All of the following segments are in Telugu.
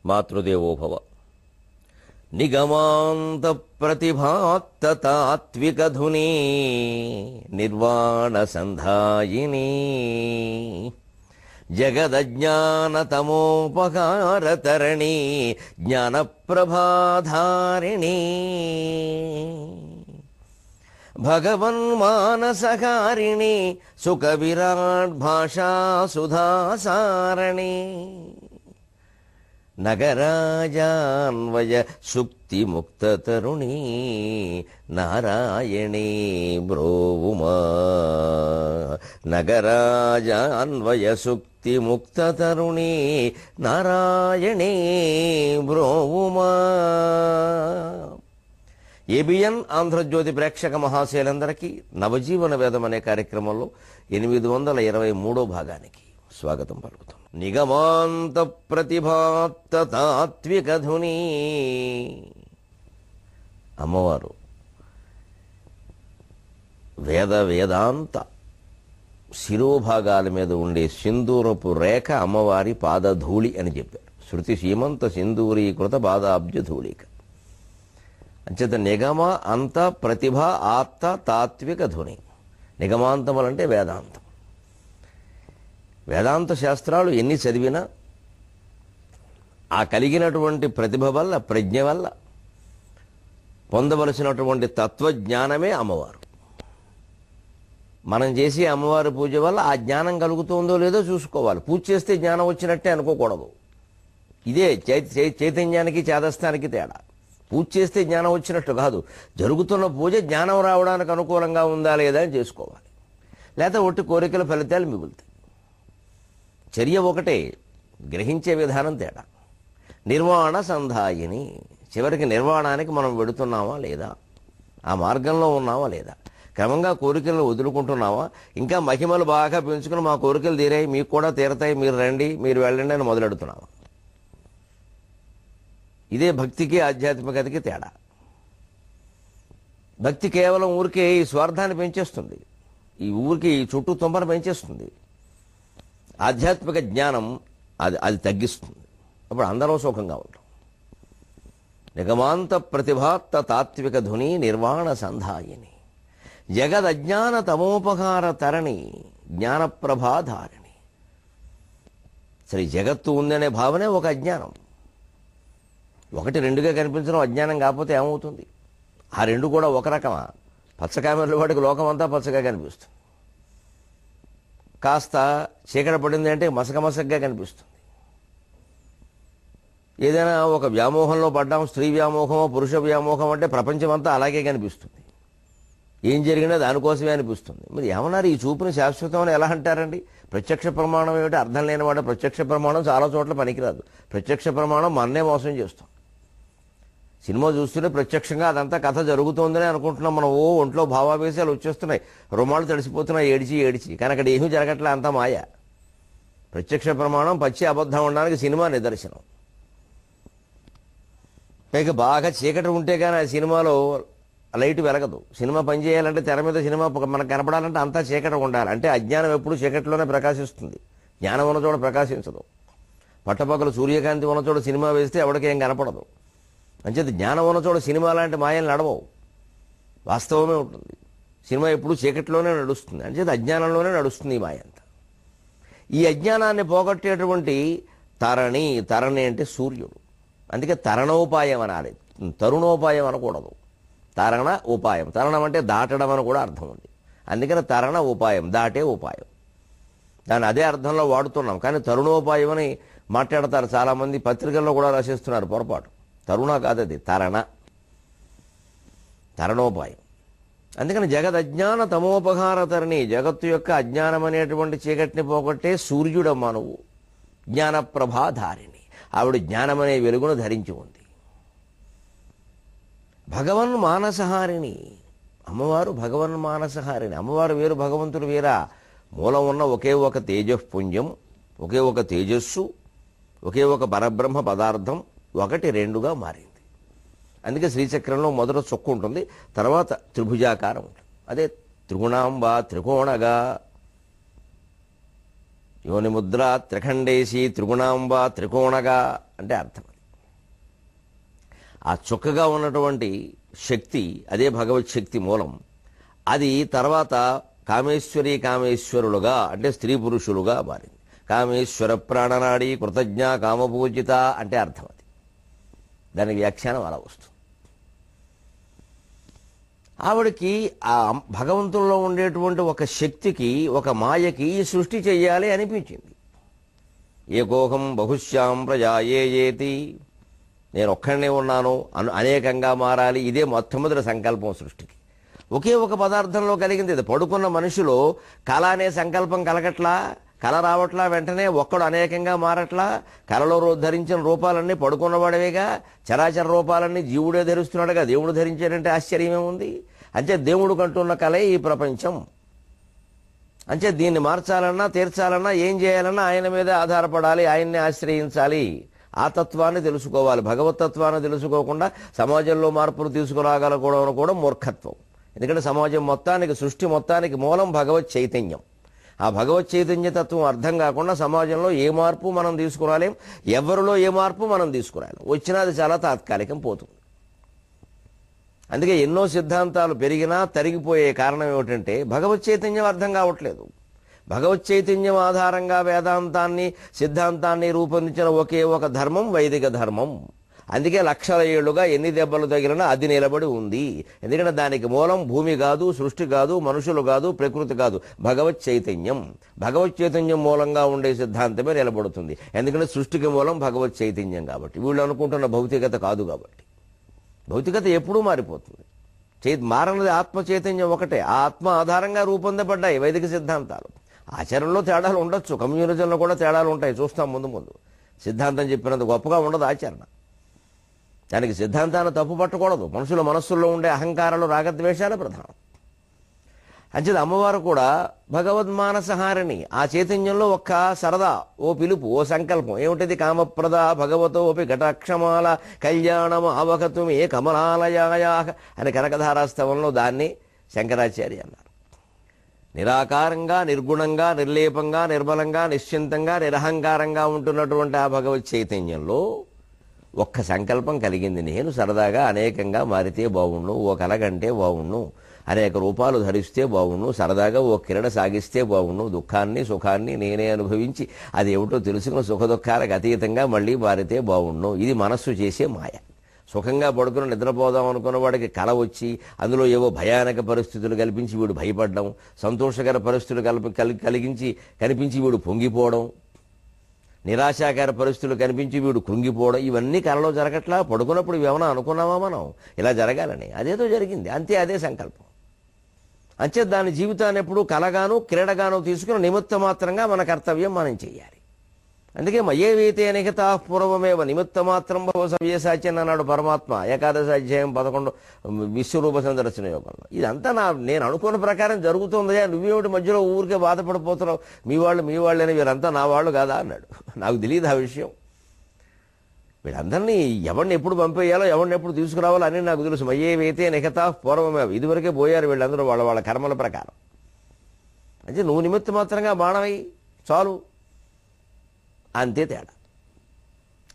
మాతృదేవోభవ. నిగమాంత ప్రతిభాత్తాత్వికధునీ నిర్వాణ సంధాయిని జగదజ్ఞానతమోపకారతరణి జ్ఞానప్రభాధారిణి భగవన్మానసకారిణి సుఖవిరాట్ భాషా సుధాసారణి నగరాజాన్వయ సుక్తి ముక్తతరుణీ నారాయణీ బ్రోవుమా. నగరాజాన్వయ సుక్తి ముక్తతరుణీ నారాయణీ బ్రోవుమా. ఏబిఎన్ ఆంధ్రజ్యోతి ప్రేక్షక మహాశయులందరికీ నవజీవన వేదం అనే కార్యక్రమంలో 823వ భాగానికి స్వాగతం పలుకుతాం. నిగమాంత ప్రతిభాత్తాత్వికధునీ. అమ్మవారు వేదాంత శిరోభాగాల మీద ఉండే సింధూరపు రేఖ అమ్మవారి పాదధూళి అని చెప్పారు. శృతి సీమంత సింధూరీకృత పాదాబ్జధూళిక. అంచేత నిగమ అంత ప్రతిభ ఆత్త తాత్విక ధుని. నిగమాంతములంటే వేదాంతం. వేదాంత శాస్త్రాలు ఎన్ని చదివినా ఆ కలిగినటువంటి ప్రతిభ వల్ల, ప్రజ్ఞ వల్ల పొందవలసినటువంటి తత్వజ్ఞానమే అమ్మవారు. మనం చేసే అమ్మవారి పూజ వల్ల ఆ జ్ఞానం కలుగుతుందో లేదో చూసుకోవాలి. పూజ చేస్తే జ్ఞానం వచ్చినట్టే అనుకోకూడదు. ఇదే చైతన్యానికి చేదస్థానికి తేడా. పూజ చేస్తే జ్ఞానం వచ్చినట్టు కాదు. జరుగుతున్న పూజ జ్ఞానం రావడానికి అనుకూలంగా ఉందా లేదా అని చేసుకోవాలి. లేకపోతే ఒట్టి కోరికల ఫలితాలు మిగులుతాయి. చర్య ఒకటే, గ్రహించే విధానం తేడా. నిర్వాణ సంధాయిని. చివరికి నిర్వాణానికి మనం వెడుతున్నామా లేదా, ఆ మార్గంలో ఉన్నామా లేదా, క్రమంగా కోరికలను వదులుకుంటున్నావా, ఇంకా మహిమలు బాగా పెంచుకుని మా కోరికలు తీరాయి మీకు కూడా తీరతాయి మీరు రండి మీరు వెళ్ళండి అని మొదలెడుతున్నావా. ఇదే భక్తికి ఆధ్యాత్మికతకి తేడా. భక్తి కేవలం ఊరికే ఈ స్వార్థాన్ని పెంచేస్తుంది, ఈ ఊరికి చుట్టూ తుంపను పెంచేస్తుంది. ఆధ్యాత్మిక జ్ఞానం అది తగ్గిస్తుంది. అప్పుడు అందరం సుఖంగా ఉంటాం. నిగమాంత ప్రతిభాత్త తాత్విక ధుని నిర్వాణ సంధాయిని జగదజ్ఞాన తమోపకార తరణి జ్ఞానప్రభాధారిణి. సరే, జగత్తు ఉందనే భావనే ఒక అజ్ఞానం. ఒకటి రెండుగా కనిపించడం అజ్ఞానం కాకపోతే ఏమవుతుంది? ఆ రెండు కూడా ఒక రకమా? పచ్చకామెర్ల వాడికి లోకం అంతా పచ్చగా కనిపిస్తుంది. కాస్త చీకటి పడింది అంటే మసకగా కనిపిస్తుంది. ఏదైనా ఒక వ్యామోహంలో పడ్డాం, స్త్రీ వ్యామోహమో పురుష వ్యామోహం అంటే ప్రపంచం అంతా అలాగే కనిపిస్తుంది. ఏం జరిగినా దానికోసమే అనిపిస్తుంది. మరి ఏమన్నారు, ఈ చూపుని శాశ్వతం అని ఎలా అంటారండి? ప్రత్యక్ష ప్రమాణం ఏమిటి? అర్థం లేనివాడు ప్రత్యక్ష ప్రమాణం చాలా చోట్ల పనికిరాదు. ప్రత్యక్ష ప్రమాణం మన్నే మోసం చేస్తాం. సినిమా చూస్తూనే ప్రత్యక్షంగా అదంతా కథ జరుగుతోందని అనుకుంటున్నాం మనం. ఒంట్లో భావావేశాలు వచ్చేస్తున్నాయి, రుమాలు తడిసిపోతున్నాయి ఏడిచి. కానీ అక్కడ ఏమీ జరగట్లే, అంతా మాయ. ప్రత్యక్ష ప్రమాణం పచ్చి అబద్ధం ఉండడానికి సినిమా నిదర్శనం. పైగా బాగా చీకటి ఉంటే కానీ ఆ సినిమాలో లైట్ వెలగదు. సినిమా పనిచేయాలంటే, తెర మీద సినిమా మనకు కనపడాలంటే అంతా చీకటి ఉండాలి. అంటే అజ్ఞానం ఎప్పుడు చీకటిలోనే ప్రకాశిస్తుంది, జ్ఞానం ఉన్న చోట ప్రకాశించదు. పట్టపక్కల సూర్యకాంతి ఉన్న చోట సినిమా వేస్తే ఎవరికేం కనపడదు. అంచేది జ్ఞానం ఉన్న చోట సినిమా లాంటి మాయలు నడవవు, వాస్తవమే ఉంటుంది. సినిమా ఎప్పుడు చీకటిలోనే నడుస్తుంది. అంచేది అజ్ఞానంలోనే నడుస్తుంది ఈ మాయ అంతా. ఈ అజ్ఞానాన్ని పోగొట్టేటువంటి తరణి అంటే సూర్యుడు. అందుకే తరణోపాయం అనాలి, తరుణోపాయం అనకూడదు. తరణ ఉపాయం. తరణం అంటే దాటడం అని కూడా అర్థం ఉంది. అందుకని తరణ ఉపాయం, దాటే ఉపాయం. దాన్ని అదే అర్థంలో వాడుతున్నాం. కానీ తరుణోపాయం అని మాట్లాడతారు చాలామంది, పత్రికల్లో కూడా రాసేస్తున్నారు పొరపాటు. తరుణ కాదది, తరణోపాయం. అందుకని జగదజ్ఞాన తమోపకార తరణి. జగత్తు యొక్క అజ్ఞానం అనేటువంటి చీకటిని పోగొట్టే సూర్యుడమ్మ నువ్వు. జ్ఞానప్రభాధారిణి. ఆవిడ జ్ఞానం అనే వెలుగును ధరించి ఉంది. భగవన్ మానసహారిణి. అమ్మవారు భగవన్ మానసహారిణి. అమ్మవారు వేరు, భగవంతుడు వేరా? మూలం ఉన్న ఒకే ఒక తేజఃపుంజం, ఒకే ఒక తేజస్సు, ఒకే ఒక పరబ్రహ్మ పదార్థం ఒకటి రెండుగా మారింది. అందుకే శ్రీచక్రంలో మొదట చొక్కు ఉంటుంది, తర్వాత త్రిభుజాకారం ఉంటుంది. అదే త్రిగుణాంబ, త్రికోణగా. యోని ముద్ర త్రిఖండేసి త్రిగుణాంబ త్రికోణగా అంటే అర్థం. ఆ చుక్కగా ఉన్నటువంటి శక్తి అదే భగవత్ శక్తి మూలం. అది తర్వాత కామేశ్వరులుగా అంటే స్త్రీ పురుషులుగా మారింది. కామేశ్వర ప్రాణనాడి కృతజ్ఞ కామపూజిత అంటే అర్థం అది. దాని వ్యాఖ్యానం అలా వస్తుంది. ఆవిడకి ఆ భగవంతుల్లో ఉండేటువంటి ఒక శక్తికి, ఒక మాయకి సృష్టి చెయ్యాలి అనిపించింది. ఏకోహం బహుశ్యాం ప్రజాయేతి, నేను ఒక్కడనే ఉన్నాను, అనేకంగా మారాలి. ఇదే మొట్టమొదటి సంకల్పం సృష్టికి. ఒకే ఒక పదార్థంలో కలిగింది. ఇది పడుకున్న మనిషిలో కళ అనే సంకల్పం కలగట్లా, కళ రావట్లా, వెంటనే ఒక్కడు అనేకంగా మారట్లా. కళలో ధరించిన రూపాలన్నీ పడుకున్నవాడవేగా, చరాచర రూపాలన్నీ జీవుడే ధరిస్తున్నాడుగా, దేవుడు ధరించాడంటే ఆశ్చర్యమేముంది? అంటే దేవుడు కంటున్న కళే ఈ ప్రపంచం. అంటే దీన్ని మార్చాలన్నా తీర్చాలన్నా ఏం చేయాలన్నా ఆయన మీదే ఆధారపడాలి, ఆయన్ని ఆశ్రయించాలి. ఆ తత్వాన్ని తెలుసుకోవాలి. భగవతత్వాన్ని తెలుసుకోకుండా సమాజంలో మార్పులు తీసుకురాగలగడం కూడా మూర్ఖత్వం. ఎందుకంటే సమాజం మొత్తానికి, సృష్టి మొత్తానికి మూలం భగవత్ చైతన్యం. ఆ భగవత్ చైతన్య తత్వం అర్థం కాకుండా సమాజంలో ఏ మార్పు మనం తీసుకురాలేం, ఎవరిలో ఏ మార్పు మనం తీసుకురాలేం. వచ్చినా అది చాలా తాత్కాలికం, పోతుంది. అందుకే ఎన్నో సిద్ధాంతాలు పెరిగినా తరిగిపోయే కారణం ఏమిటంటే భగవత్ చైతన్యం అర్థం కావట్లేదు. భగవత్ చైతన్యం ఆధారంగా వేదాంతాన్ని, సిద్ధాంతాన్ని రూపొందించిన ఒకే ఒక ధర్మం వైదిక ధర్మం. అందుకే లక్షల ఏళ్లుగా ఎన్ని దెబ్బలు తగిలినా అది నిలబడి ఉంది. ఎందుకంటే దానికి మూలం భూమి కాదు, సృష్టి కాదు, మనుషులు కాదు, ప్రకృతి కాదు, భగవత్ చైతన్యం. భగవత్ చైతన్యం మూలంగా ఉండే సిద్ధాంతమే నిలబడుతుంది. ఎందుకంటే సృష్టికి మూలం భగవత్ చైతన్యం కాబట్టి. వీళ్ళు అనుకుంటున్న భౌతికత కాదు కాబట్టి. భౌతికత ఎప్పుడూ మారిపోతుంది. మారనది ఆత్మ చైతన్యం ఒకటే. ఆ ఆత్మ ఆధారంగా రూపొందబడ్డాయి వైదిక సిద్ధాంతాలు. ఆచరణలో తేడాలు ఉండొచ్చు, కమ్యూనిజంలో కూడా తేడాలు ఉంటాయి, చూస్తాం ముందు ముందు. సిద్ధాంతం చెప్పినంత గొప్పగా ఉండదు ఆచరణ. దానికి సిద్ధాంతాన్ని తప్పు పట్టకూడదు. మనుషుల మనస్సుల్లో ఉండే అహంకారాలు, రాగద్వేషాలు ప్రధానం. అంచేది అమ్మవారు కూడా భగవద్మానసహారిణి. ఆ చైతన్యంలో ఒక్క సరదా, ఓ పిలుపు, ఓ సంకల్పం ఏమిటిది? కామప్రద భగవతోపి ఘటక్షమాల కళ్యాణం అవగతుమే కమలాలయాయ అని కనకధారాస్తవంలో దాన్ని శంకరాచార్య అన్నారు. నిరాకారంగా, నిర్గుణంగా, నిర్లేపంగా, నిర్మలంగా, నిశ్చింతంగా, నిరహంకారంగా ఉంటున్నటువంటి ఆ భగవత్ చైతన్యంలో ఒక్క సంకల్పం కలిగింది. నేను సరదాగా అనేకంగా మారితే బావుణ్ణు, ఓ కలగంటే బావుణ్ణు, అనేక రూపాలు ధరిస్తే బావుణ్ణు, సరదాగా ఓ కిరణ సాగిస్తే బావుణ్ణు, దుఃఖాన్ని సుఖాన్ని నేనే అనుభవించి అది ఏమిటో తెలుసుకుని సుఖ దుఃఖాలకు అతీతంగా మళ్ళీ మారితే బావుణ్ణు. ఇది మనస్సు చేసే మాయ. సుఖంగా పడుకుని నిద్రపోదాం అనుకున్న వాడికి కల వచ్చి అందులో ఏవో భయానక పరిస్థితులు కల్పించి వీడు భయపడడం, సంతోషకర పరిస్థితులు కలిగించి కనిపించి వీడు పొంగిపోవడం, నిరాశాకర పరిస్థితులు కనిపించి వీడు కృంగిపోవడం, ఇవన్నీ కలలో జరగట్లా. పడుకున్నప్పుడు ఇవేమన్నా అనుకున్నామా మనం ఇలా జరగాలని? అదేదో జరిగింది, అంతే. అదే సంకల్పం. అంతే దాని జీవితాన్ని ఎప్పుడు కలగాను క్రీడగాను తీసుకుని నిమిత్త మాత్రంగా మన కర్తవ్యం మనం చేయాలి. అందుకే మయేవైతే నిహితా పూర్వమేవ నిమిత్త మాత్రం భవ సవ్యసాచ్యం అన్నాడు పరమాత్మ ఏకాదశ అధ్యాయం 11 విశ్వరూప సందర్శన యోగంలో. ఇదంతా నేను అనుకున్న ప్రకారం జరుగుతుందయా, నువ్వేమిటి మధ్యలో ఊరికే బాధపడిపోతున్నావు, మీ వాళ్ళని వీరంతా నా వాళ్ళు కాదా అన్నాడు. నాకు తెలియదు ఆ విషయం. వీళ్ళందరినీ ఎవరిని ఎప్పుడు పంపేయాలో, ఎవరిని ఎప్పుడు తీసుకురావాలో అని నాకు తెలుసు. మయేవైతే నిహితా పూర్వమేవ, ఇదివరకే పోయారు వీళ్ళందరూ వాళ్ళ కర్మల ప్రకారం. అంటే నువ్వు నిమిత్త మాత్రంగా బాణమై చాలు, అంతే తేడా.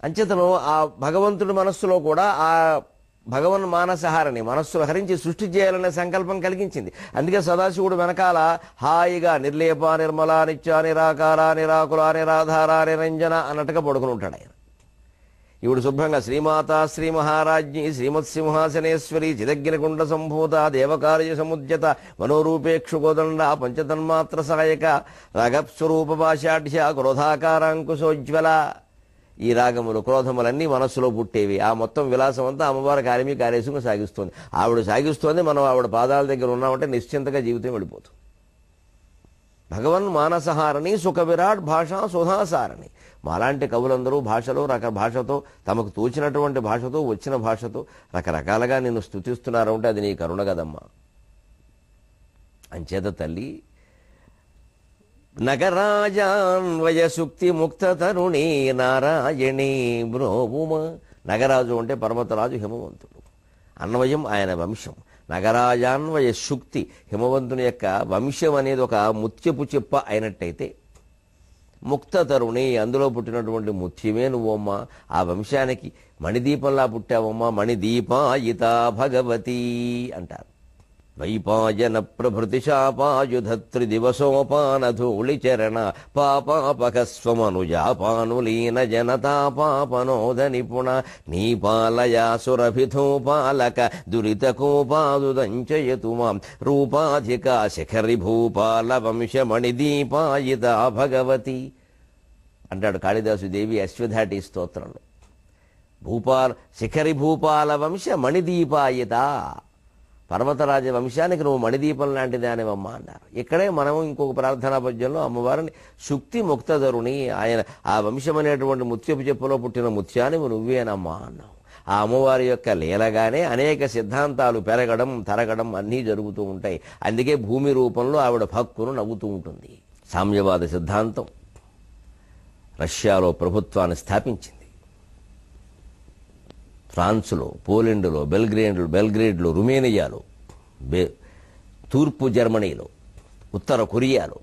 అంచేతను ఆ భగవంతుడి మనస్సులో కూడా ఆ భగవన్ మానసహారని మనస్సును హరించి సృష్టి చేయాలనే సంకల్పం కలిగించింది. అందుకే సదాశివుడు వెనకాల హాయిగా నిర్లేప నిర్మల నిత్య నిరాకార నిరాకుల నిరాధార నిరంజన అన్నట్టుగా పడుకుని ఉంటాడు ఆయన. ఇవిడు శుభ్రంగా శ్రీమాత శ్రీ మహారాజ్ఞి శ్రీమత్సింహాసనేశ్వరి చిదగ్నికుండ సంభూత దేవకార్య సముద్యత మనోరూపేక్షుకోదండ పంచతన్మాత్ర సహాయక రాగస్వరూప భాషాఢ్య క్రోధాకారాంకుశోజ్వల. ఈ రాగములు క్రోధములన్నీ మనస్సులో పుట్టేవి. ఆ మొత్తం విలాసం అంతా అమ్మవారి కార్యమీ కార్యసుకుని సాగిస్తోంది. ఆవిడ సాగిస్తోంది, మనం ఆవిడ పాదాల దగ్గర ఉన్నామంటే నిశ్చింతగా జీవితం వెళ్ళిపోతుంది. భగవన్ మానసహారణి సుఖ విరాట్ భాషా సుధాసారణి. మాలాంటి కవులందరూ భాషతో తమకు తోచినటువంటి భాషతో వచ్చిన భాషతో రకరకాలుగా నిన్ను స్తుతిస్తున్నారు అంటే అది నీ కరుణ కదమ్మా. అంచేత తల్లి నగరాజాన్వయ సుక్తి ముక్త తరుణి నారాయణి బ్రోవుమ. నగరాజు అంటే పర్వతరాజు హిమవంతుడు, అన్వయం ఆయన వంశం. నగరాజాన్వయ శుక్తి, హిమవంతుని యొక్క వంశం అనేది ఒక ముత్యపు చెప్ప అయినట్టయితే ముక్త తరుణి, అందులో పుట్టినటువంటి ముత్యమే నువ్వమ్మా, ఆ వంశానికి మణిదీపంలా పుట్టావమ్మా, మణిదీపాయిత భగవతి అంటారు. వైపాయన ప్రభృతి శాపాయుధత్రి దివసోపానధూళి చరణ పాపాపకస్వమనుజాపానులీన జనతా పాపనోద నిపుణ నీపాలయా సురభిధూపాలక దురిత కోపాదుదంచయతు మాం రూపాధిక శిఖరి భూపాల వంశమణిదీపాయిత భగవతి అంటాడు కాళిదాసు దేవి అశ్వధాటి స్తోత్రంలో. శిఖరి భూపాల వంశ మణిదీపాయిత, పర్వతరాజ వంశానికి నువ్వు మణిదీపం లాంటిది అనేవమ్మా అన్నారు. ఇక్కడే మనం ఇంకొక ప్రార్థనా పద్యంలో అమ్మవారిని శుక్తి ముక్తధరుని, ఆయన ఆ వంశం అనేటువంటి ముత్యపు చెప్పులో పుట్టిన ముత్యాన్ని నువ్వేనమ్మా అన్నావు. ఆ అమ్మవారి యొక్క లీలగానే అనేక సిద్ధాంతాలు పెరగడం తరగడం అన్నీ జరుగుతూ ఉంటాయి. అందుకే భూమి రూపంలో ఆవిడ భక్కును నవ్వుతూ ఉంటుంది. సామ్యవాద సిద్ధాంతం రష్యాలో ప్రభుత్వాన్ని స్థాపించింది. ఫ్రాన్సులో, పోలెండులో, బెల్గ్రేడ్లో, రుమేనియాలో, తూర్పు జర్మనీలో, ఉత్తర కొరియాలో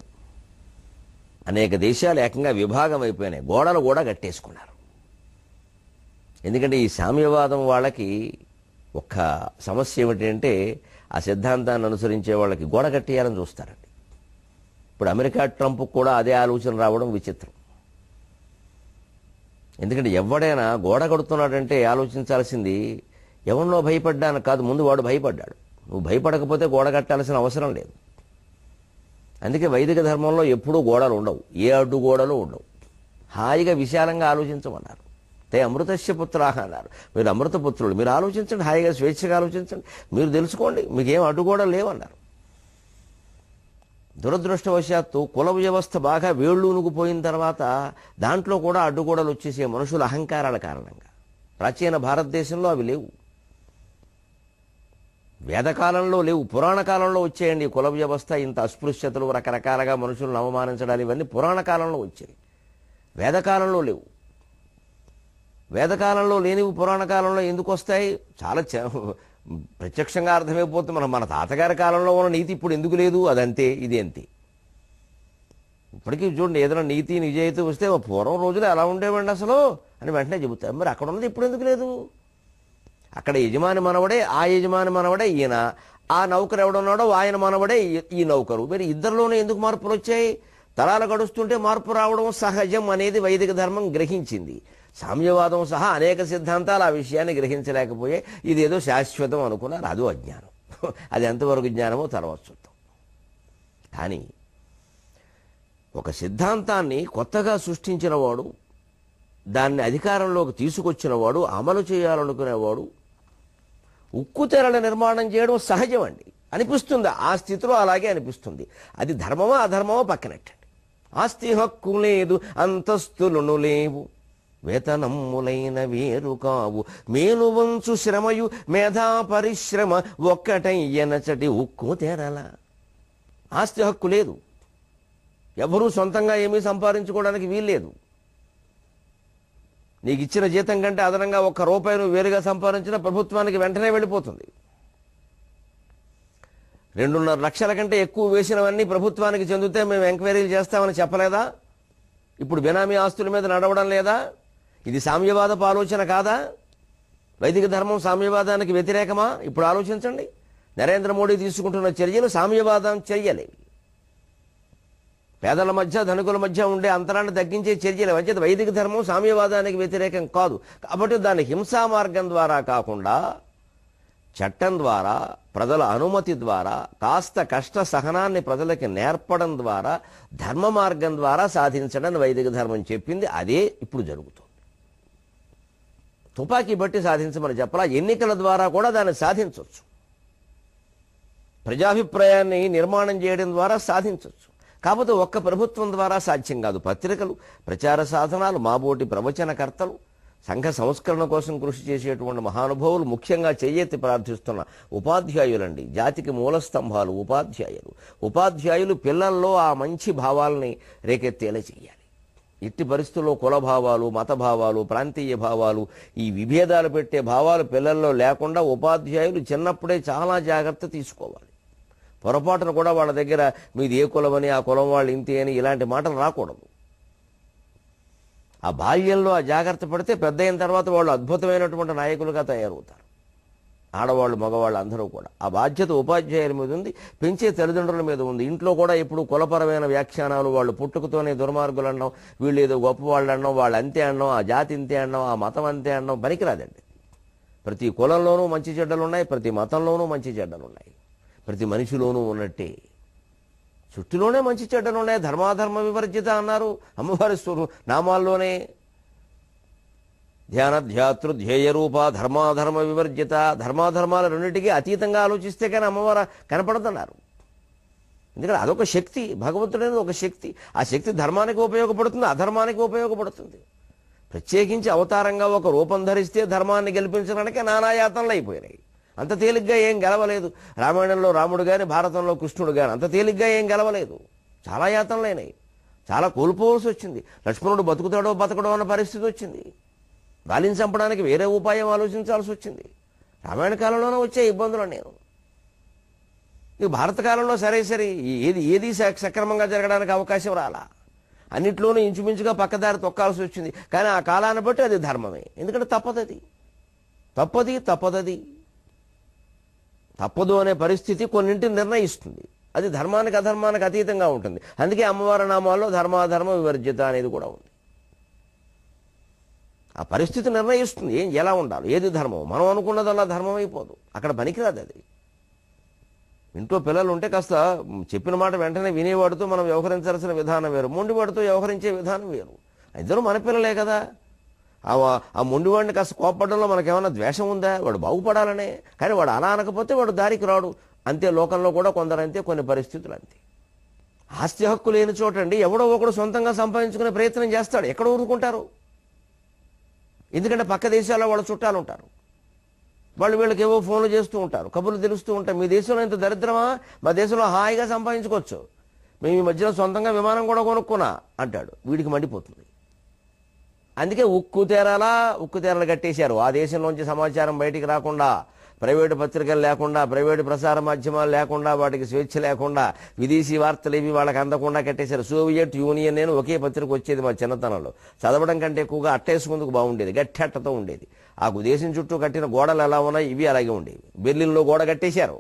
అనేక దేశాలు ఏకంగా విభాగం అయిపోయినాయి. గోడలు కూడా కట్టేసుకున్నారు. ఎందుకంటే ఈ సామ్యవాదం వాళ్ళకి ఒక్క సమస్య ఏమిటంటే ఆ సిద్ధాంతాన్ని అనుసరించే వాళ్ళకి గోడ కట్టేయాలని చూస్తారండి. ఇప్పుడు అమెరికా ట్రంప్ కూడా అదే ఆలోచన రావడం విచిత్రం. ఎందుకంటే ఎవడైనా గోడ కడుతున్నాడంటే ఆలోచించాల్సింది ఎవరినో భయపడ్డాను కాదు, ముందు వాడు భయపడ్డాడు. నువ్వు భయపడకపోతే గోడ కట్టాల్సిన అవసరం లేదు. అందుకే వైదిక ధర్మంలో ఎప్పుడూ గోడలు ఉండవు, ఏ అడ్డు గోడలు ఉండవు. హాయిగా విశాలంగా ఆలోచించమన్నారు. తే అమృతస్య పుత్రాహ అన్నారు. మీరు అమృతపుత్రులు, మీరు ఆలోచించండి, హాయిగా స్వేచ్ఛగా ఆలోచించండి, మీరు తెలుసుకోండి, మీకేం అడ్డుగోడలు లేవన్నారు. దురదృష్టవశాత్తు కుల వ్యవస్థ బాగా వేళ్ళూనుకుపోయిన తర్వాత దాంట్లో కూడా అడ్డుగోడలు వచ్చేసే మనుషుల అహంకారాల కారణంగా. ప్రాచీన భారతదేశంలో అవి లేవు, వేదకాలంలో లేవు, పురాణ కాలంలో వచ్చేయండి. కుల వ్యవస్థ, ఇంత అస్పృశ్యతలు, రకరకాలుగా మనుషులను అవమానించడాలు, ఇవన్నీ పురాణ కాలంలో వచ్చాయి, వేదకాలంలో లేవు. వేదకాలంలో లేనివి పురాణ కాలంలో ఎందుకు వస్తాయి? చాలా ప్రత్యక్షంగా అర్థమైపోతుంది. మన తాతగారి కాలంలో ఉన్న నీతి ఇప్పుడు ఎందుకు లేదు? అదంతే, ఇది అంతే. ఇప్పటికీ చూడండి, ఏదైనా నీతి నిజాయితీ వస్తే పూర్వం రోజులు ఎలా ఉండేవండి అసలు అని వెంటనే చెబుతారు. మరి అక్కడ ఉన్నది ఇప్పుడు ఎందుకు లేదు? అక్కడ యజమాని మనవడే, ఆ యజమాని మనవడే ఈయన, ఆ నౌకరు ఎవడున్నాడో ఆయన మనవడే ఈ నౌకరు. మరి ఇద్దరిలోనే ఎందుకు మార్పులు వచ్చాయి? తరాలు గడుస్తుంటే మార్పు రావడం సహజం అనేది వైదిక ధర్మం గ్రహించింది. సామ్యవాదం సహా అనేక సిద్ధాంతాలు ఆ విషయాన్ని గ్రహించలేకపోయే ఇదేదో శాశ్వతం అనుకున్నారు. అదో అజ్ఞానం. అది ఎంతవరకు జ్ఞానమో తర్వాత చూద్దాం. కానీ ఒక సిద్ధాంతాన్ని కొత్తగా సృష్టించినవాడు, దాన్ని అధికారంలోకి తీసుకొచ్చినవాడు, అమలు చేయాలనుకునేవాడు ఉక్కు తెరల నిర్మాణం చేయడం సహజం అండి అనిపిస్తుంది. ఆ స్థితిలో అలాగే అనిపిస్తుంది. అది ధర్మమా అధర్మమా పక్కనట్టండి. ఆస్తి హక్కు లేదు, అంతస్తులను లేవు, వేతనమ్ములైన వేరు కావు, మేలు వంచు శ్రమయు మేధా పరిశ్రమ ఒక్కటయ్యనచటి ఉక్కు తెరల. ఆస్తి హక్కు లేదు, ఎవరూ సొంతంగా ఏమీ సంపాదించుకోవడానికి వీల్లేదు. నీకు ఇచ్చిన జీతం కంటే అదనంగా ₹1 నువ్వు వేరుగా సంపాదించిన ప్రభుత్వానికి వెంటనే వెళ్ళిపోతుంది. 2.5 లక్షల కంటే ఎక్కువ వేసినవన్నీ ప్రభుత్వానికి చెందితే మేము ఎంక్వైరీలు చేస్తామని చెప్పలేదా? ఇప్పుడు బినామీ ఆస్తుల మీద నడవడం లేదా? ఇది సామ్యవాదపు ఆలోచన కాదా? వైదిక ధర్మం సామ్యవాదానికి వ్యతిరేకమా? ఇప్పుడు ఆలోచించండి. నరేంద్ర మోడీ తీసుకుంటున్న చర్యలు సామ్యవాదం చర్యలేవి. పేదల మధ్య ధనికుల మధ్య ఉండే అంతరాన్ని తగ్గించే చర్యలు. వచ్చేది వైదిక ధర్మం సామ్యవాదానికి వ్యతిరేకం కాదు. కాబట్టి దాన్ని హింసా మార్గం ద్వారా కాకుండా చట్టం ద్వారా, ప్రజల అనుమతి ద్వారా, కాస్త కష్ట సహనాన్ని ప్రజలకి నేర్పడం ద్వారా, ధర్మ మార్గం ద్వారా సాధించడం వైదిక ధర్మం చెప్పింది. అదే ఇప్పుడు జరుగుతుంది. తుపాకీ బట్టి సాధించమని చెప్పలా, ఎన్నికల ద్వారా కూడా దాన్ని సాధించవచ్చు. ప్రజాభిప్రాయాన్ని నిర్మాణం చేయడం ద్వారా సాధించవచ్చు. కాకపోతే ఒక్క ప్రభుత్వం ద్వారా సాధ్యం కాదు. పత్రికలు, ప్రచార సాధనాలు, మాబోటి ప్రవచనకర్తలు, సంఘ సంస్కరణ కోసం కృషి చేసేటువంటి మహానుభావులు, ముఖ్యంగా చెయ్యెత్తి ప్రార్థిస్తున్న ఉపాధ్యాయులండి. జాతికి మూలస్తంభాలు ఉపాధ్యాయులు. ఉపాధ్యాయులు పిల్లల్లో ఆ మంచి భావాలని రేకెత్తేలా చేయాలి. ఇట్టి పరిస్థితుల్లో కుల భావాలు, మత భావాలు, ప్రాంతీయ భావాలు, ఈ విభేదాలు పెట్టే భావాలు పిల్లల్లో లేకుండా ఉపాధ్యాయులు చిన్నప్పుడే చాలా జాగ్రత్త తీసుకోవాలి. పొరపాటును కూడా వాళ్ళ దగ్గర మీది ఏ కులమని, ఆ కులం వాళ్ళు ఇంతే అని ఇలాంటి మాటలు రాకూడదు. ఆ బాల్యంలో ఆ జాగ్రత్త పడితే పెద్ద అయిన తర్వాత వాళ్ళు అద్భుతమైనటువంటి నాయకులుగా తయారవుతారు. ఆడవాళ్ళు మగవాళ్ళు అందరూ కూడా. ఆ బాధ్యత ఉపాధ్యాయుల మీద ఉంది, పెంచే తల్లిదండ్రుల మీద ఉంది. ఇంట్లో కూడా ఇప్పుడు కులపరమైన వ్యాఖ్యానాలు, వాళ్ళు పుట్టుకతోనే దుర్మార్గులు అన్నాం, వీళ్ళు ఏదో గొప్పవాళ్ళు అన్నాం, వాళ్ళు అంతే అన్నాం, ఆ జాతి ఇంతే అన్నాం, ఆ మతం అంతే అన్నాం, పనికిరాదండి. ప్రతి కులంలోనూ మంచి చెడ్డలు ఉన్నాయి, ప్రతి మతంలోనూ మంచి చెడ్డలు ఉన్నాయి, ప్రతి మనిషిలోనూ ఉన్నట్టే చుట్టూలోనే మంచి చెడ్డలు ఉన్నాయి. ధర్మాధర్మ వివర్జిత అన్నారు అమ్మవారి నామాల్లోనే. ధ్యానధ్యాతృ ధ్యేయరూప ధర్మాధర్మ వివర్జిత, ధర్మాధర్మాల రెండింటికి అతీతంగా ఆలోచిస్తే కానీ అమ్మవారు కనపడదన్నారు. ఎందుకంటే అదొక శక్తి, భగవంతుడనేది ఒక శక్తి. ఆ శక్తి ధర్మానికి ఉపయోగపడుతుంది, అధర్మానికి ఉపయోగపడుతుంది. ప్రత్యేకించి అవతారంగా ఒక రూపం ధరిస్తే ధర్మాన్ని గెలిపించడానికి నానాయాతనలు అయిపోయినాయి. అంత తేలిగ్గా ఏం గెలవలేదు. రామాయణంలో రాముడు గాని, భారతంలో కృష్ణుడు గాని అంత తేలిగ్గా ఏం గెలవలేదు. చాలా యాతనలైనాయి, చాలా కోల్పోవలసి వచ్చింది. లక్ష్మణుడు బతుకుతాడో బతకడో అన్న పరిస్థితి వచ్చింది. బాలిని చంపడానికి వేరే ఉపాయం ఆలోచించాల్సి వచ్చింది. రామాయణ కాలంలోనే వచ్చే ఇబ్బందులు నేను. ఇక భారత కాలంలో సరే ఏది సక్రమంగా జరగడానికి అవకాశం రాలా. అన్నిట్లోనూ ఇంచుమించుగా పక్కదారి తొక్కాల్సి వచ్చింది. కానీ ఆ కాలాన్ని బట్టి అది ధర్మమే. ఎందుకంటే తప్పదు అనే పరిస్థితి కొన్నింటిని నిర్ణయిస్తుంది. అది ధర్మానికి అధర్మానికి అతీతంగా ఉంటుంది. అందుకే అమ్మవారి నామాల్లో ధర్మాధర్మ వివర్జిత అనేది కూడా ఉంది. ఆ పరిస్థితి నిర్ణయిస్తుంది ఎలా ఉండాలి, ఏది ధర్మం. మనం అనుకున్నదల్లా ధర్మం అయిపోదు, అక్కడ పనికిరాదు అది. ఇంట్లో పిల్లలు ఉంటే కాస్త చెప్పిన మాట వెంటనే వినేవాడితో మనం వ్యవహరించాల్సిన విధానం వేరు, మొండివాడితో వ్యవహరించే విధానం వేరు. ఇద్దరు మన పిల్లలే కదా. ఆ మొండివాడిని కాస్త కోపడడంలో మనకేమన్నా ద్వేషం ఉందా? వాడు బాగుపడాలనే. కానీ వాడు అలా అనకపోతే వాడు దారికి రాడు. అంతే, లోకంలో కూడా కొందరు అంతే, కొన్ని పరిస్థితులు అంతే. ఆస్తి హక్కు లేని చోటండి ఎవడో ఒకడు సొంతంగా సంపాదించుకునే ప్రయత్నం చేస్తాడు. ఎక్కడ ఊరుకుంటారు? ఎందుకంటే పక్క దేశాల్లో వాళ్ళ చుట్టాలు ఉంటారు, వాళ్ళు వీళ్ళకి ఏవో ఫోన్లు చేస్తూ ఉంటారు, కబుర్లు తెలుస్తూ ఉంటాయి. మీ దేశంలో ఇంత దరిద్రమా? మా దేశంలో హాయిగా సంపాదించుకోవచ్చు, మేము ఈ మధ్యలో సొంతంగా విమానం కూడా కొనుక్కున్నా అంటాడు. వీడికి మండిపోతుంది. అందుకే ఉక్కు తెరలు కట్టేశారు. ఆ దేశంలోంచి సమాచారం బయటికి రాకుండా, ప్రైవేటు పత్రికలు లేకుండా, ప్రైవేటు ప్రసార మాధ్యమాలు లేకుండా, వాటికి స్వేచ్ఛ లేకుండా, విదేశీ వార్తలు ఇవి వాళ్ళకి అందకుండా కట్టేశారు. సోవియట్ యూనియన్ నేను ఒకే పత్రిక వచ్చేది మా చిన్నతనంలో. చదవడం కంటే ఎక్కువగా అట్టేసుకుందుకు బాగుండేది, గట్టి అట్టతో ఉండేది. ఆ దేశం చుట్టూ కట్టిన గోడలు ఎలా ఉన్నాయి, ఇవి అలాగే ఉండేవి. బెర్లిన్లో గోడ కట్టేశారు.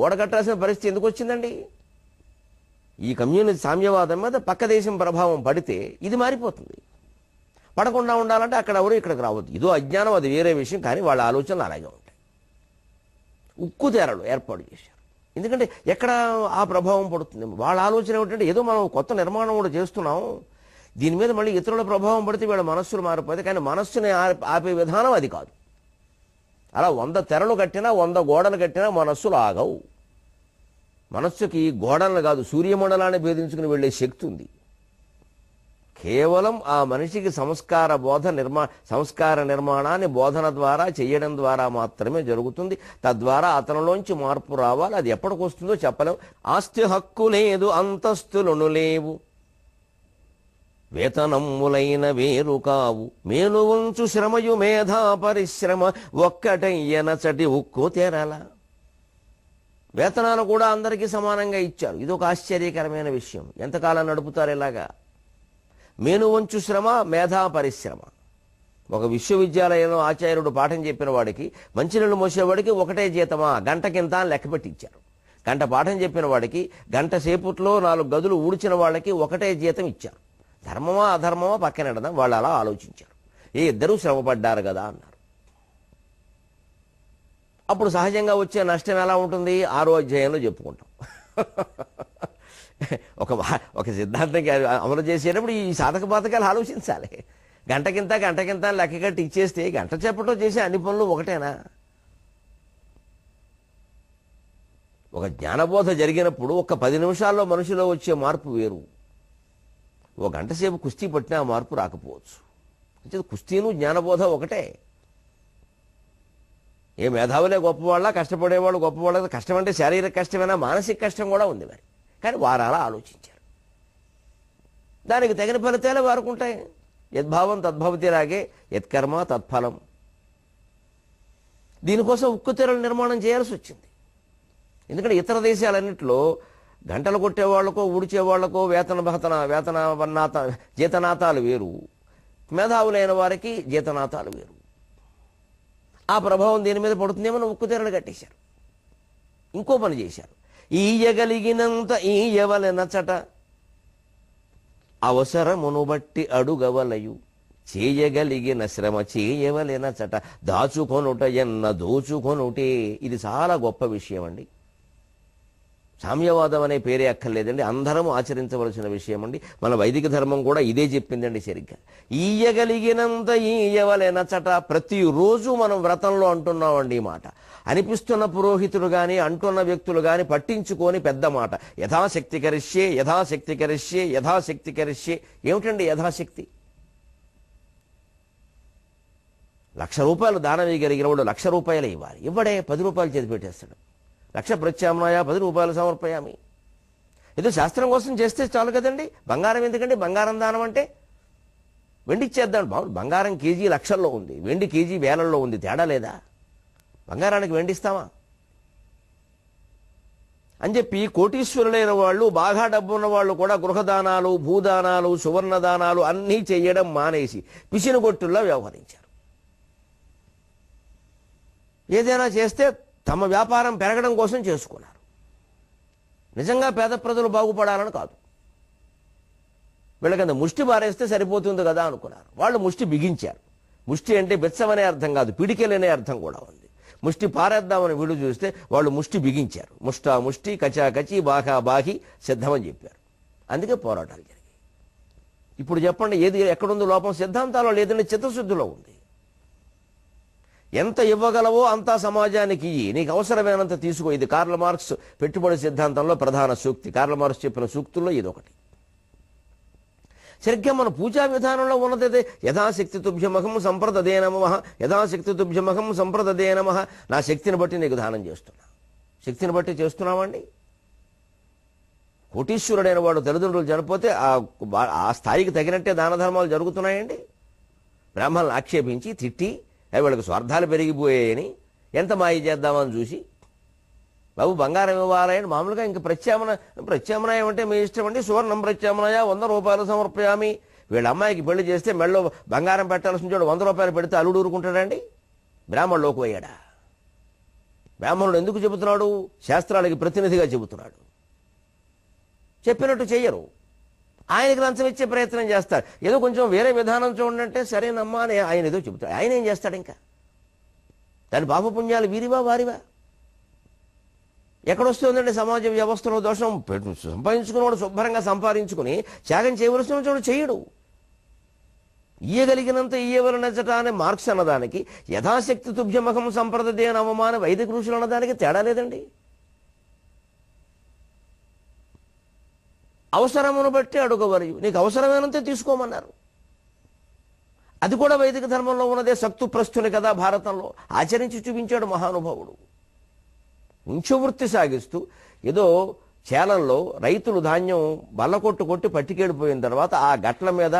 గోడ కట్టాల్సిన పరిస్థితి ఎందుకు వచ్చిందండి? ఈ కమ్యూనిస్ట్ సామ్యవాదం మీద పక్క దేశం ప్రభావం పడితే ఇది మారిపోతుంది. పడకుండా ఉండాలంటే అక్కడ ఎవరు ఇక్కడికి రావద్దు. ఇదో అజ్ఞానం, అది వేరే విషయం. కానీ వాళ్ళ ఆలోచనలు అలాగే ఉంటాయి. ఉక్కు తెరలు ఏర్పాటు చేశారు. ఎందుకంటే ఎక్కడ ఆ ప్రభావం పడుతుంది? వాళ్ళ ఆలోచన ఏమిటంటే ఏదో మనం కొత్త నిర్మాణం కూడా చేస్తున్నాం, దీని మీద మళ్ళీ ఇతరుల ప్రభావం పడితే వీళ్ళ మనస్సులు మారిపోతాయి. కానీ మనస్సుని ఆపే విధానం అది కాదు. అలా 100 తెరలు కట్టినా 100 గోడలు కట్టినా మనస్సులు ఆగవు. మనస్సుకి గోడలను కాదు, సూర్యమండలాన్ని భేదించుకుని వెళ్లే శక్తి ఉంది. కేవలం ఆ మనిషికి సంస్కార నిర్మాణాన్ని బోధన ద్వారా చేయడం ద్వారా మాత్రమే జరుగుతుంది. తద్వారా అతనిలోంచి మార్పు రావాలి. అది ఎప్పటికి వస్తుందో చెప్పలేం. ఆస్తి హక్కు లేదు, అంతస్తులను లేవు, వేతనమ్ములైన వేరు కావు, మేలు ఉంచు శ్రమయు మేధా పరిశ్రమ ఒక్కటయ్యనచటి ఉక్కు తెరల. వేతనాలు కూడా అందరికీ సమానంగా ఇచ్చారు. ఇది ఒక ఆశ్చర్యకరమైన విషయం. ఎంతకాలం నడుపుతారు ఇలాగా? మేను వంచు శ్రమ, మేధా పరిశ్రమ. ఒక విశ్వవిద్యాలయంలో ఆచార్యుడు పాఠం చెప్పిన వాడికి, మంచినీళ్ళు మోసేవాడికి ఒకటే జీతమా, గంటకింత లెక్కపెట్టి ఇచ్చారు. గంట పాఠం చెప్పిన వాడికి, గంట సేపట్లో 4 గదులు ఊడ్చిన వాళ్ళకి ఒకటే జీతం ఇచ్చారు. ధర్మమా అధర్మమా పక్కనెడదాం, వాళ్ళు అలా ఆలోచించారు. ఇద్దరూ శ్రమపడ్డారు కదా అన్నారు. అప్పుడు సహజంగా వచ్చే నష్టం ఎలా ఉంటుంది? 6వ అధ్యాయంలో చెప్పుకుంటాం. ఒక సిద్ధాంతం అమలు చేసేటప్పుడు ఈ సాధక బాధకాలు ఆలోచించాలి. గంటకింత లెక్క కట్టి ఇచ్చేస్తే గంట చెప్పటం చేసే అన్ని పనులు ఒకటేనా? ఒక జ్ఞానబోధ జరిగినప్పుడు ఒక 10 నిమిషాల్లో మనిషిలో వచ్చే మార్పు వేరు. ఒక గంట సేపు కుస్తీ పట్టినా ఆ మార్పు రాకపోవచ్చు. కుస్తీను జ్ఞానబోధ ఒకటే. ఏ మేధావులే గొప్పవాళ్ళ, కష్టపడేవాళ్ళు గొప్పవాళ్ళ. కష్టం అంటే శారీరక కష్టమైనా మానసిక కష్టం కూడా ఉంది మరి. కానీ వారు అలా ఆలోచించారు. దానికి తగిన ఫలితాలే వారికి ఉంటాయి. యద్భావం తద్భవతిలాగే యత్కర్మ తత్ఫలం. దీనికోసం ఉక్కు తెరల నిర్మాణం చేయాల్సి వచ్చింది. ఎందుకంటే ఇతర దేశాలన్నింటిలో గంటలు కొట్టేవాళ్లకో ఊడ్చేవాళ్లకో జీతనాతాలు వేరు, మేధావులైన వారికి జీతనాతాలు వేరు. ఆ ప్రభావం దీని మీద పడుతుందేమో ఉక్కుతెరలు కట్టేశారు. ఇంకో పని చేశారు, ఈయగలిగినంత ఈయవలెనచట అవసరమును బట్టి అడుగవలయు, చేయగలిగిన శ్రమ చేయవలెనచట దాచుకొనుట ఎన్న దోచుకొనుటే. ఇది చాలా గొప్ప విషయం అండి. సామ్యవాదం అనే పేరే అక్కర్లేదండి, అందరము ఆచరించవలసిన విషయం అండి. మన వైదిక ధర్మం కూడా ఇదే చెప్పిందండి సరిగ్గా. ఈయగలిగినంత ఈయవలెనచట. ప్రతిరోజు మనం వ్రతంలో అంటున్నామండి ఈ మాట. అనిపిస్తున్న పురోహితులు కానీ అంటున్న వ్యక్తులు కానీ పట్టించుకొని పెద్ద మాట, యథాశక్తి కరిష్యే యథాశక్తి కరిష్యే యథాశక్తి కరిష్యే. ఏమిటండి యథాశక్తి? 1,00,000 రూపాయలు దానం వేయగలిగిన వాడు 1,00,000 రూపాయలు ఇవ్వాలి. ఇవ్వడే 10 రూపాయలు చేతి పెట్టేస్తాడు. 1,00,000 ప్రత్యామ్నాయ 10 రూపాయలు సమర్పయామి. ఏదో శాస్త్రం కోసం చేస్తే చాలు కదండి. బంగారం ఎందుకండి? బంగారం దానం అంటే వెండి ఇచ్చేద్దాం. బాబు బంగారం కేజీ లక్షల్లో ఉంది, వెండి కేజీ వేలల్లో ఉంది, తేడా లేదా? బంగారానికి వెండిస్తామా అని చెప్పి కోటీశ్వరులైన వాళ్ళు, బాగా డబ్బున్న వాళ్ళు కూడా గృహదానాలు, భూదానాలు, సువర్ణదానాలు అన్నీ చేయడం మానేసి పిసినగొట్టుల్లో వ్యవహరించారు. ఏదైనా చేస్తే తమ వ్యాపారం పెరగడం కోసం చేసుకున్నారు. నిజంగా పేద ప్రజలు బాగుపడాలని కాదు. వీళ్ళకంత ముష్టి బారేస్తే సరిపోతుంది కదా అనుకున్నారు. వాళ్ళు ముష్టి బిగించారు. ముష్టి అంటే బెచ్చమనే అర్థం కాదు, పిడికెలనే అర్థం కూడా ఉంది. ముష్టి పారేద్దామని వీడు చూస్తే వాళ్ళు ముష్టి బిగించారు. ముష్టా ముష్టి, కచా కచి, బాగా బాగి సిద్ధమని చెప్పారు. అందుకే పోరాటాలు జరిగాయి. ఇప్పుడు చెప్పండి, ఏది ఎక్కడుంది లోపం? సిద్ధాంతాల్లో లేదండి, చిత్తశుద్ధిలో ఉంది. ఎంత ఇవ్వగలవో అంతా సమాజానికి ఇయ్యి, నీకు అవసరమైనంత తీసుకో. ఇది కార్ల్ మార్క్స్ పెట్టుబడి సిద్ధాంతంలో ప్రధాన సూక్తి. కార్ల్ మార్క్స్ చెప్పిన సూక్తుల్లో ఇదొకటి. సరిగ్గా మన పూజా విధానంలో ఉన్నదే, యథాశక్తి తుభ్యమహం సంప్రదదే నమః, యథాశక్తి తుభ్యమహం సంప్రదదే నమః. నా శక్తిని బట్టి నీకు దానం చేస్తున్నా. శక్తిని బట్టి చేస్తున్నామండి. కోటీశ్వరుడైన వాడు తల్లిదండ్రులు చనిపోతే ఆ స్థాయికి తగినట్టే దాన ధర్మాలు జరుగుతున్నాయండి. బ్రాహ్మణులను ఆక్షేపించి తిట్టి వీళ్ళకి స్వార్థాలు పెరిగిపోయాయని ఎంత మాయ చేద్దామని చూసి, బాబు బంగారం ఇవ్వాలని మామూలుగా ఇంక ప్రత్యామ్నాయం అంటే మీ ఇష్టం అండి, సువర్ణం ప్రత్యామ్నాయ 100 రూపాయలు సమర్పయామి. వీళ్ళ అమ్మాయికి పెళ్లి చేస్తే మెళ్ళో బంగారం పెట్టాల్సిన చోటు 100 రూపాయలు పెడితే అల్లుడు ఊరుకుంటాడండి? బ్రాహ్మణులోకి పోయాడా? బ్రాహ్మణుడు ఎందుకు చెబుతున్నాడు? శాస్త్రాలకి ప్రతినిధిగా చెబుతున్నాడు. చెప్పినట్టు చెయ్యరు. ఆయనకి లంచం ఇచ్చే ప్రయత్నం చేస్తారు. ఏదో కొంచెం వేరే విధానం చూడంటే సరేనమ్మా అని ఆయన ఏదో చెబుతాడు. ఆయన ఏం చేస్తాడు? ఇంకా దాని పాపపుణ్యాలు వీరివా వారివా? ఎక్కడొస్తుందండి సమాజ వ్యవస్థలో దోషం? సంపాదించుకున్నవాడు శుభ్రంగా సంపాదించుకుని త్యాగం చేయవలసిన చోటు చేయడు. ఇయ్యగలిగినంత ఇయ్యవలనచట అనే మార్క్స్ అన్నదానికి, యథాశక్తి తుభ్యమహం సంప్రదదే అని అవమాన వైదిక ఋషులు అన్నదానికి తేడా లేదండి. అవసరమును బట్టి అడుగవలయు, నీకు అవసరమైనంతే తీసుకోమన్నారు. అది కూడా వైదిక ధర్మంలో ఉన్నదే. సక్తుప్రస్థుని కదా భారతంలో ఆచరించి చూపించాడు మహానుభావుడు. ఉంచవృత్తి సాగిస్తూ ఏదో చేలల్లో రైతులు ధాన్యం బల్లకొట్టు కొట్టి పట్టుకెళ్ళిపోయిన తర్వాత ఆ గట్ల మీద,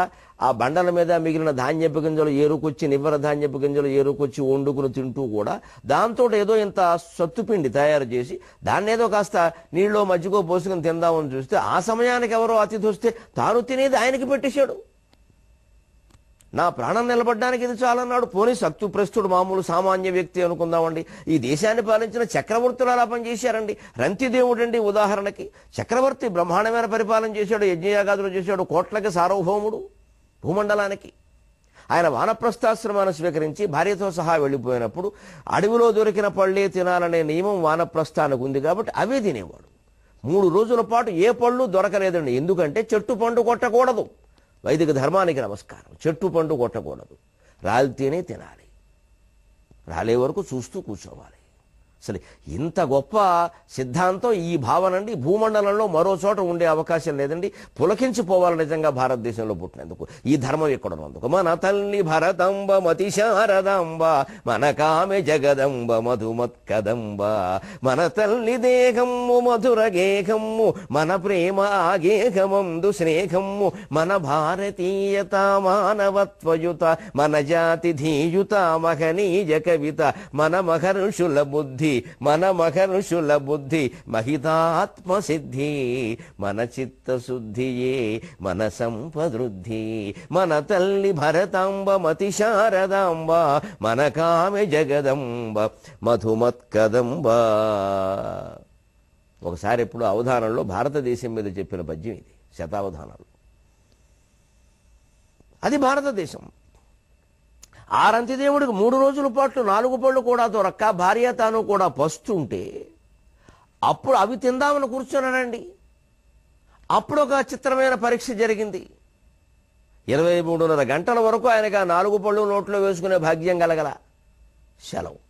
ఆ బండల మీద మిగిలిన ధాన్యపు గింజలు ఏరుకొచ్చి, నివ్వర ధాన్యపు గింజలు ఏరుకొచ్చి వండుకుని తింటూ కూడా దాంతో ఏదో ఇంత సత్తుపిండి తయారు చేసి దాన్ని ఏదో కాస్త నీళ్ళో మజ్జిగో పోసుకుని తిందామని చూస్తే ఆ సమయానికి ఎవరో అతిథి వస్తే తాను తినేది ఆయనకి పెట్టేశాడు. నా ప్రాణం నిలబడ్డానికి ఇది చాలన్నాడు. పోనీ సక్తుప్రస్థుడు మామూలు సామాన్య వ్యక్తి అనుకుందామండి. ఈ దేశాన్ని పాలించిన చక్రవర్తులు అలా పనిచేశారండి. రంతిదేవుడు అండి ఉదాహరణకి. చక్రవర్తి బ్రహ్మాండమైన పరిపాలన చేశాడు, యజ్ఞయాగాదులు చేశాడు, కోట్లకి సార్వభౌముడు భూమండలానికి. ఆయన వానప్రస్థాశ్రమాన్ని స్వీకరించి భార్యతో సహా వెళ్ళిపోయినప్పుడు అడవిలో దొరికిన పళ్ళే తినాలనే నియమం వానప్రస్థానికి ఉంది కాబట్టి అవే తినేవాడు. 3 రోజుల పాటు ఏ పళ్ళు దొరకలేదండి. ఎందుకంటే చెట్టు పండు కొట్టకూడదు. వైదిక ధర్మానికి నమస్కారం. చెట్టు పండు కొట్టకూడదు, రాలితేనే తినాలి. రాలే వరకు చూస్తూ కూర్చోవాలి. అసలు ఇంత గొప్ప సిద్ధాంతం, ఈ భావనండి భూమండలంలో మరో చోట ఉండే అవకాశం లేదండి. పులకించిపోవాలి నిజంగా భారతదేశంలో పుట్టినందుకు, ఈ ధర్మం ఎక్కడున్నందుకు. మన తల్లి భరతంబ మతి శారదాంబ, మన కామె జగదంబ మధుమత్కదంబ, మన తల్లి దేహము మధుర గేహము, మన ప్రేమ ఆగేహమందు స్నేహము, మన భారతీయత మానవత్వయుత, మన జాతి ధీయుత మహనీయ కవిత, మన మహర్షుల బుద్ధి బుద్ధి మన మహర్షుల బుద్ధి మహితాత్మసిద్ధి మన చిత్తశుద్ధియే మన సంపదృద్ధి మన తల్లి భరతాంబ మతి శారదాంబ మన కామె జగదంబ మధుమత్కదంబ. ఒకసారి ఎప్పుడు అవధానంలో భారతదేశం మీద చెప్పిన పద్యం ఇది, శతావధానాలు. అది భారతదేశం. ఆరంతిదేవుడికి 3 రోజుల పాటు 4 పళ్ళు కూడా దొరక్క భార్య తాను కూడా పస్తుంటే అప్పుడు అవి తిందామని కూర్చున్నాడండి. అప్పుడు ఒక చిత్రమైన పరీక్ష జరిగింది. 23:30 గంటల వరకు ఆయనకు ఆ 4 పళ్ళు నోట్లో వేసుకునే భాగ్యం కలగల. సెలవు.